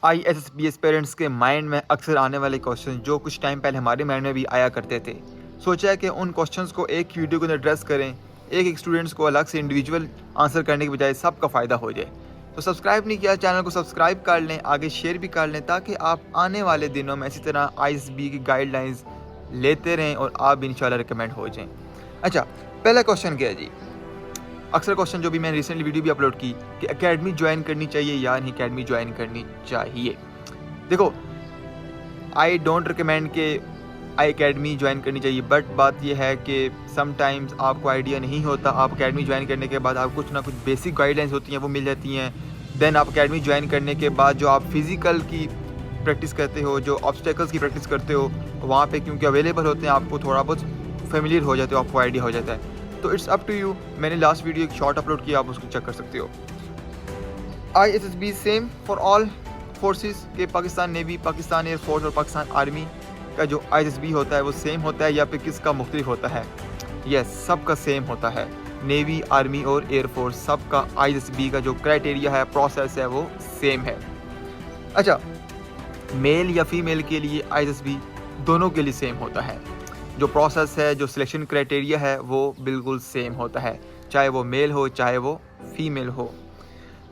ISSB aspirants के mind में अक्सर आने वाले क्वेश्चन जो कुछ टाइम पहले हमारे माइंड में भी आया करते थे, सोचा है कि उन क्वेश्चंस को एक वीडियो के अंदर एड्रेस करें, एक स्टूडेंट्स को अलग से इंडिविजुअल आंसर करने के बजाय सबका फ़ायदा हो जाए। तो सब्सक्राइब नहीं किया चैनल को सब्सक्राइब कर लें, आगे शेयर भी कर लें, ताकि आप आने वाले दिनों में इसी तरह ISSB की गाइडलाइंस लेते रहें और आप भी इंशाल्लाह रिकमेंड हो जाएँ। अच्छा, पहला क्वेश्चन क्या है जी? अक्सर क्वेश्चन जो भी मैंने रिसेंटली वीडियो भी अपलोड की कि एकेडमी ज्वाइन करनी चाहिए या नहीं एकेडमी ज्वाइन करनी चाहिए। देखो, आई डोंट रिकमेंड कि एकेडमी ज्वाइन करनी चाहिए, बट बात यह है कि समटाइम्स आपको आइडिया नहीं होता। आप एकेडमी ज्वाइन करने के बाद आप कुछ ना कुछ बेसिक गाइडलाइंस होती हैं वो मिल जाती हैं। देन आप एकेडमी ज्वाइन करने के बाद जो आप फिज़िकल की प्रैक्टिस करते हो, जो ऑब्स्टेकल्स की प्रैक्टिस करते हो, वहाँ पे क्योंकि अवेलेबल होते हैं, आपको थोड़ा बहुत फेमिलियर हो जाते हो, आपको आइडिया हो जाता है। तो इट्स अप टू यू। मैंने लास्ट वीडियो एक शॉर्ट अपलोड किया, आप उसको चेक कर सकते हो। ISSB same for all forces के पाकिस्तान नेवी, पाकिस्तान एयरफोर्स और पाकिस्तान आर्मी का जो ISSB होता है वो सेम होता है या फिर किसका मुख्तलिफ होता है? यस, सबका सेम होता है। नेवी, आर्मी और एयरफोर्स सबका ISSB का जो क्राइटेरिया है, प्रोसेस है, वो सेम है। अच्छा, मेल या फीमेल के लिए ISSB दोनों के लिए सेम होता है। जो प्रोसेस है, जो सिलेक्शन क्राइटेरिया है, वो बिल्कुल सेम होता है, चाहे वो मेल हो चाहे वो फीमेल हो।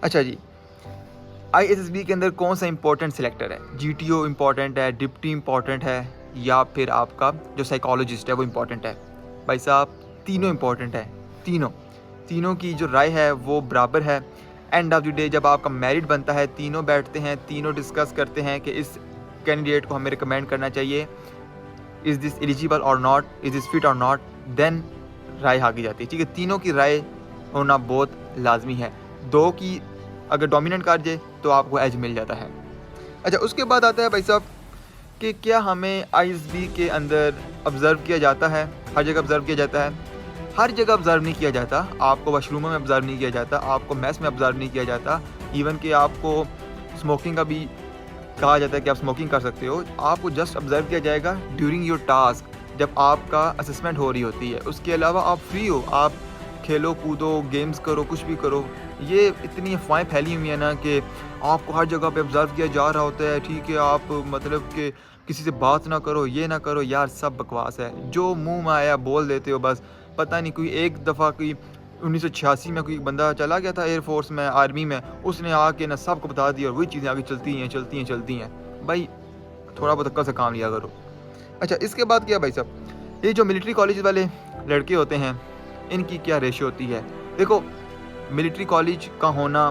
अच्छा जी, ISSB के अंदर कौन सा इंपॉर्टेंट सिलेक्टर है? GTO इंपॉर्टेंट है, डिप्टी इंपॉर्टेंट है, या फिर आपका जो साइकोलॉजिस्ट है वो इंपॉर्टेंट है? भाई साहब, तीनों इंपॉर्टेंट है। तीनों की जो राय है वो बराबर है। एंड ऑफ द डे जब आपका मेरिट बनता है, तीनों बैठते हैं, तीनों डिस्कस करते हैं कि इस कैंडिडेट को हमें रिकमेंड करना चाहिए, इज़ दिस एलिजिबल और नॉट, इज़ दिस फिट और नॉट, देन राय आगे जाती है। ठीक है, तीनों की राय होना बहुत लाजमी है। दो की अगर डोमिनेट कर जाए तो आपको एज मिल जाता है। अच्छा, उसके बाद आता है भाई साहब कि क्या हमें ISSB के अंदर ऑब्ज़र्व किया जाता है? हर जगह ऑब्ज़र्व किया जाता है? हर जगह ऑब्ज़र्व नहीं किया जाता। आपको वॉशरूमों में ऑब्ज़र्व नहीं किया जाता, आपको मेस में ऑब्ज़र्व नहीं किया जाता, इवन कि आपको स्मोकिंग का भी कहा जाता है कि आप स्मोकिंग कर सकते हो। आपको जस्ट ऑब्ज़र्व किया जाएगा ड्यूरिंग योर टास्क, जब आपका असेसमेंट हो रही होती है। उसके अलावा आप फ्री हो, आप खेलो कूदो, गेम्स करो, कुछ भी करो। ये इतनी अफवाहें फैली हुई है ना कि आपको हर जगह पे ऑब्ज़र्व किया जा रहा होता है। ठीक है, आप मतलब कि किसी से बात ना करो, ये ना करो, यार सब बकवास है। जो मुंह में आया बोल देते हो बस। पता नहीं, कोई एक दफ़ा कोई 1986 में कोई बंदा चला गया था एयरफोर्स में, आर्मी में, उसने आके ना सबको बता दिया और वही चीज़ें आगे चलती हैं। भाई थोड़ा बहुत अक्ल से काम लिया करो। अच्छा, इसके बाद क्या भाई साहब, ये जो मिलिट्री कॉलेज वाले लड़के होते हैं, इनकी क्या रेशियो होती है? देखो, मिलिट्री कॉलेज का होना,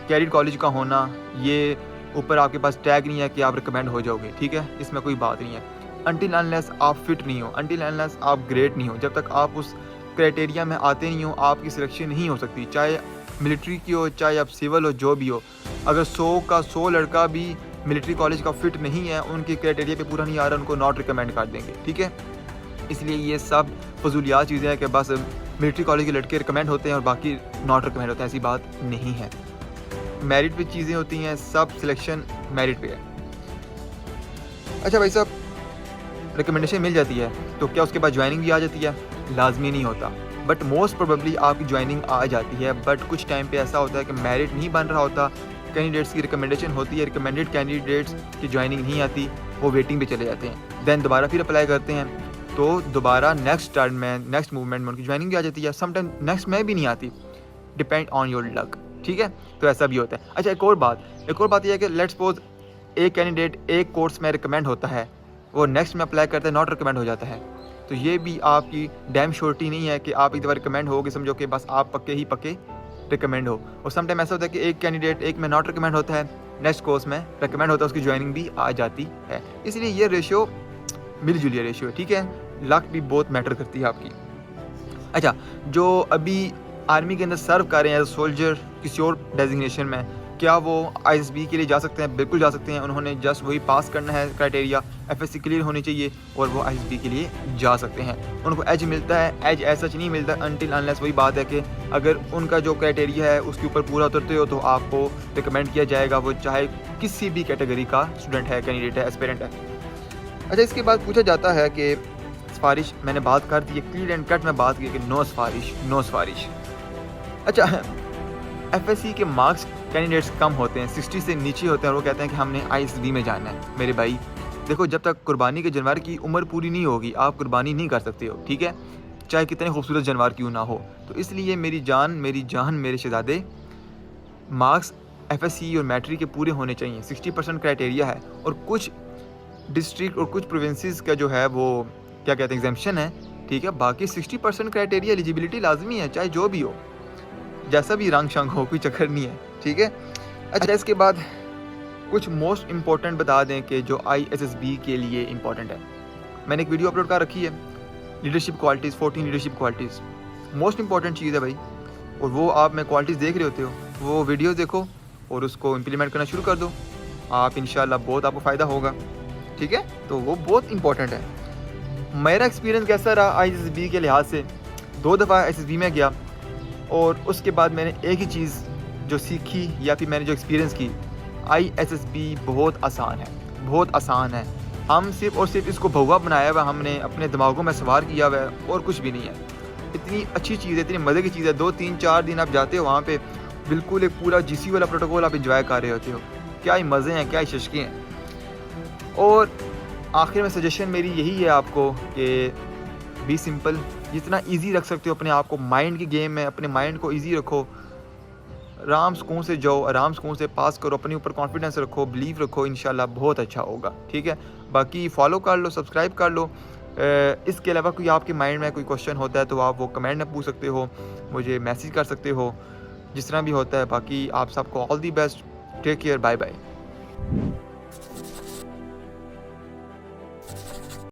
कैडेट कॉलेज का होना, ये ऊपर आपके पास टैग नहीं है कि आप रिकमेंड हो जाओगे। ठीक है, इसमें कोई बात नहीं है। अनटिल अनलेस आप फिट नहीं हो, अनटिल अनलेस आप ग्रेट नहीं हो, जब तक आप उस क्राइटेरिया में आते नहीं हो, आपकी सिलेक्शन नहीं हो सकती। चाहे मिलिट्री की हो, चाहे आप सिविल हो, जो भी हो। अगर 100 का 100 लड़का भी मिलिट्री कॉलेज का फिट नहीं है, उनके क्राइटेरिया पे पूरा नहीं आ रहा, उनको नॉट रिकमेंड कर देंगे। ठीक है, इसलिए ये सब फजूलियात चीज़ें हैं कि बस मिलिट्री कॉलेज के लड़के रिकमेंड होते हैं और बाकी नॉट रिकमेंड होते हैं, ऐसी बात नहीं है। मेरिट पे चीज़ें होती हैं, सब सिलेक्शन मेरिट पे है। अच्छा भाई साहब, रिकमेंडेशन मिल जाती है तो क्या उसके बाद ज्वाइनिंग भी आ जाती है? लाजमी नहीं होता, बट मोस्ट प्रोबेबली आपकी ज्वाइनिंग आ जाती है। बट कुछ टाइम पे ऐसा होता है कि मेरिट नहीं बन रहा होता, कैंडिडेट्स की रिकमेंडेशन होती है, रिकमेंडेड कैंडिडेट्स की ज्वाइनिंग नहीं आती, वो वेटिंग पे चले जाते हैं। देन दोबारा फिर अप्लाई करते हैं तो दोबारा नेक्स्ट टर्न में, नेक्स्ट मूवमेंट में उनकी ज्वाइनिंग भी आ जाती है। समटाइम नेक्स्ट में भी नहीं आती, डिपेंड ऑन योर लक। ठीक है, तो ऐसा भी होता है। अच्छा, एक और बात यह है कि लेट्स सपोज एक कैंडिडेट एक कोर्स में रिकमेंड होता है, वो नेक्स्ट में अप्लाई करता है, नॉट रिकमेंड हो जाता है, तो ये भी आपकी डैम श्योरिटी नहीं है कि आप एक दफ़ा रिकमेंड होगे, समझो कि बस आप पक्के ही पक्के रिकमेंड हो। और समटाइम ऐसा होता है कि एक कैंडिडेट एक में नॉट रिकमेंड होता है, नेक्स्ट कोर्स में रिकमेंड होता है, उसकी ज्वाइनिंग भी आ जाती है। इसलिए ये रेशियो मिलजुलिया रेशियो है। ठीक है, लक भी बहुत मैटर करती है आपकी। अच्छा, जो अभी आर्मी के अंदर सर्व कर रहे हैं एज सोल्जर किसी और डेजिग्नेशन में, क्या वो ISSB के लिए जा सकते हैं? बिल्कुल जा सकते हैं। उन्होंने जस्ट वही पास करना है क्राइटेरिया, FSC क्लियर होनी चाहिए और वो ISSB के लिए जा सकते हैं। उनको एज मिलता है, एज ऐसा नहीं मिलता अनटिल अनलेस, वही बात है कि अगर उनका जो क्राइटेरिया है उसके ऊपर पूरा उतरते हो तो आपको रिकमेंड किया जाएगा, वो चाहे किसी भी कैटेगरी का स्टूडेंट है, कैंडिडेट है, एस्पिरेंट है। अच्छा, इसके बाद पूछा जाता है कि सिफारिश, मैंने बात कर दी है, क्लियर एंड कट में बात की कि नो सिफारिश। अच्छा, FSC के मार्क्स कैंडिडेट्स कम होते हैं, 60 से नीचे होते हैं और वो कहते हैं कि हमने ISSB में जाना है। मेरे भाई देखो, जब तक कुर्बानी के जानवर की उम्र पूरी नहीं होगी आप कुर्बानी नहीं कर सकते हो, ठीक है, चाहे कितने खूबसूरत जानवर क्यों ना हो। तो इसलिए मेरी जान मेरे शहजादे, मार्क्स FSC और मैट्रिक के पूरे होने चाहिए। 60% क्राइटेरिया है और कुछ डिस्ट्रिक्ट और कुछ प्रोविंसेस का जो है वो क्या कहते हैं एग्जाम्पशन है, ठीक है। बाकी 60% क्राइटेरिया एलिजिबिलिटी लाजमी है, चाहे जो भी हो, जैसा भी रंग शंग हो, कोई चक्कर नहीं है, ठीक है। अच्छा, इसके बाद कुछ मोस्ट इम्पॉर्टेंट बता दें कि जो ISSB के लिए इम्पॉर्टेंट है। मैंने एक वीडियो अपलोड कर रखी है, leadership qualities, 14 leadership qualities most important चीज़ है भाई। और वो आप में क्वालिटीज़ देख रहे होते हो, वो वीडियो देखो और उसको इम्प्लीमेंट करना शुरू कर दो, आप इंशाल्लाह बहुत आपको फ़ायदा होगा, ठीक है। तो वो बहुत इंपॉर्टेंट है। मेरा एक्सपीरियंस कैसा रहा ISSB के लिहाज से, 2 दफ़ा ISSB में गया और उसके बाद मैंने एक ही चीज़ जो सीखी या फिर मैंने जो एक्सपीरियंस की, ISSB बहुत आसान है, बहुत आसान है। हम सिर्फ और सिर्फ इसको भौवा बनाया हुआ, हमने अपने दिमागों में सवार किया हुआ है और कुछ भी नहीं है। इतनी अच्छी चीज़ है, इतनी मज़े की चीज़ है। 2, 3, 4 दिन आप जाते हो वहाँ पे, बिल्कुल एक पूरा GC वाला प्रोटोकॉल आप इंजॉय कर रहे होते हो। क्या ही मज़े हैं, क्या ही शशके हैं। और आखिर में सजेशन मेरी यही है आपको कि बी सिंपल, जितना ईजी रख सकते हो अपने आप को। माइंड की गेम में अपने माइंड को ईजी रखो, आराम सुकून से जाओ, आराम सुकून से पास करो, अपने ऊपर कॉन्फिडेंस रखो, बिलीव रखो, इंशाल्लाह बहुत अच्छा होगा, ठीक है। बाकी फॉलो कर लो, सब्सक्राइब कर लो। इसके अलावा कोई आपके माइंड में कोई क्वेश्चन होता है तो आप वो कमेंट में पूछ सकते हो, मुझे मैसेज कर सकते हो, जिस तरह भी होता है। बाकी आप सबको all the best, take care, bye bye.